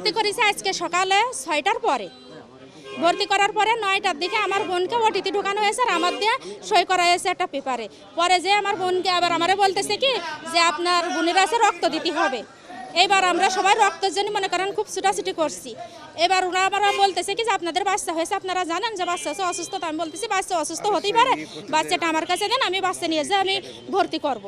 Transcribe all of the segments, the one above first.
ভর্তি করেছে আজকে সকালে 6টার পরে। ভর্তি করার পরে 9টার দিকে আমার বোনকে ওটিতে ঢোকানো হয়েছে আর আমার দিয়ে সই করা হয়েছে একটা পেপারে। পরে যে আমার বোনকে আবার আমারে বলতেছে কি যে আপনার বোনের আছে রক্ত দিতে হবে। এবার আমরা সবাই রক্তের জন্য মনে করেন খুব ছুটাছুটি করছি। এবার ওরা আবার বলতেছে কি যে আপনাদের বাচ্চা হয়েছে, আপনারা জানেন যে বাচ্চা আছে অসুস্থ। আমি বলতেছি বাচ্চা অসুস্থ হতেই পারে, বাচ্চাটা আমার কাছে দেন, আমি বাচ্চা নিয়ে যাই আমি ভর্তি করব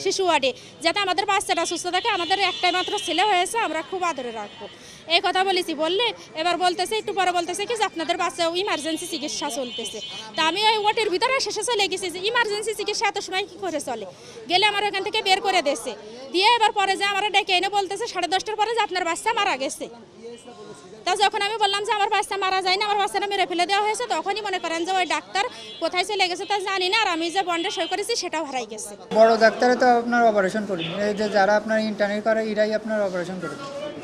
শিশু ওয়ার্ডে, যাতে আমাদের বাচ্চাটা সুস্থ থাকে। আমাদের একটাই মাত্র ছেলে হয়েছে, আমরা খুব আদরে রাখবো এই কথা বলেছি। বললে এবার বলতেছে একটু পরে বলতেছে কি যে আপনাদের বাচ্চা ইমার্জেন্সি চিকিৎসা চলতেছে। তা আমি ওই ওটির ভিতরে শেষে চলে গেছি যে ইমার্জেন্সি চিকিৎসা এত সময় কী করে চলে। গেলে আমার ওখান থেকে বের করে দিয়েছে, দিয়ে এবার পরে যে আমার ডেকে এনে বলতেছে 10:30টার পরে যে আপনার বাচ্চা মারা গেছে। তা যখন আমি বললাম যে আমার বাচ্চা মারা যায় না, আমার বাচ্চাটা মেরে ফেলে দেওয়া হয়েছে, তখনই মনে করেন যে ওই ডাক্তার কোথায় চলে গেছে তা জানি না, আর আমি যে বন্ডে সই করেছি সেটাও হারাই গেছে। বড় ডাক্তারে তো আপনার অপারেশন করি, এই যে যারা আপনার ইন্টারনেট করে এরাই আপনার অপারেশন করে।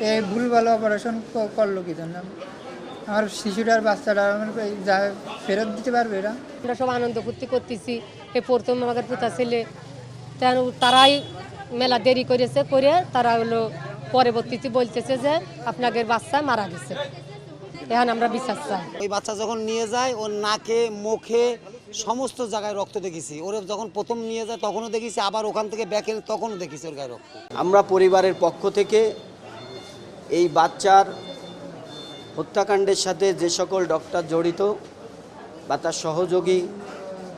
এই ভুল ভালো অপারেশন করলো কি জন্য? আমার শিশুটার বাচ্চাটা যা ফেরত দিতে পারবে এরা? আমরা সব আনন্দ ফুর্তি করতেছি। এই প্রথম আমাদের পুতা ছেলে, তারাই মেলা দেরি করেছে, করে তারা হলো পরবর্তীতে বলতেছে যে আপনাদের বাচ্চা মারা গেছে। এখন আমরা বিশ্বাস চাই। ওই বাচ্চা যখন নিয়ে যায় ওর নাকে মুখে সমস্ত জায়গায় রক্ত দেখেছি। ওরে যখন প্রথম নিয়ে যায় তখনও দেখেছি, আবার ওখান থেকে ব্যাকে তখনও দেখেছি ওর গায়ে রক্ত। আমরা পরিবারের পক্ষ থেকে এই বাচ্চার হত্যাকাণ্ডের সাথে যে সকল ডক্টর জড়িত বা তার সহযোগী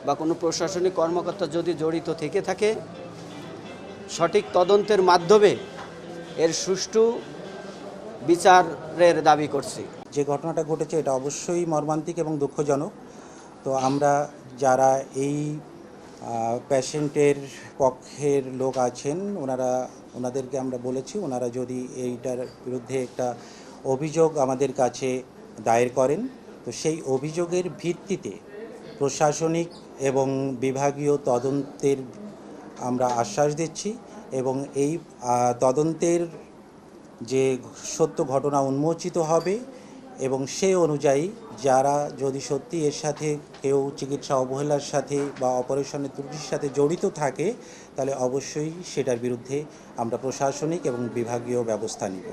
বা কোনো প্রশাসনিক কর্মকর্তা যদি জড়িত থেকে থাকে, সঠিক তদন্তের মাধ্যমে এর সুষ্ঠু বিচারের দাবি করছি। যে ঘটনাটা ঘটেছে এটা অবশ্যই মর্মান্তিক এবং দুঃখজনক। তো আমরা যারা এই পেশেন্টের পক্ষের লোক আছেন ওনাদেরকে আমরা বলেছি, ওনারা যদি এইটার বিরুদ্ধে একটা অভিযোগ আমাদের কাছে দায়ের করেন, তো সেই অভিযোগের ভিত্তিতে প্রশাসনিক এবং বিভাগীয় তদন্তের আমরা আশ্বাস দিচ্ছি এবং এই তদন্তের যে সত্য ঘটনা উন্মোচিত হবে এবং সেই অনুযায়ী যারা যদি সত্যি এর সাথে কেউ চিকিৎসা অবহেলার সাথে বা অপারেশনের ত্রুটির সাথে জড়িত থাকে, তাহলে অবশ্যই সেটার বিরুদ্ধে আমরা প্রশাসনিক এবং বিভাগীয় ব্যবস্থা নিব।